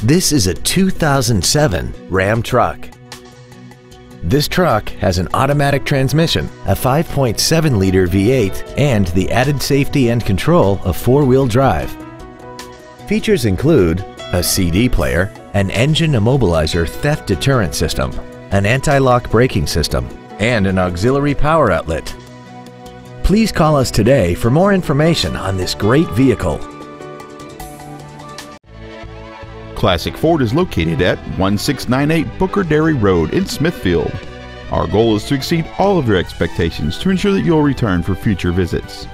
This is a 2007 Ram Truck. This truck has an automatic transmission, a 5.7-liter V8, and the added safety and control of four-wheel drive. Features include a CD player, an engine immobilizer theft deterrent system, an anti-lock braking system, and an auxiliary power outlet. Please call us today for more information on this great vehicle. Classic Ford is located at 1698 Booker Dairy Road in Smithfield. Our goal is to exceed all of your expectations to ensure that you'll return for future visits.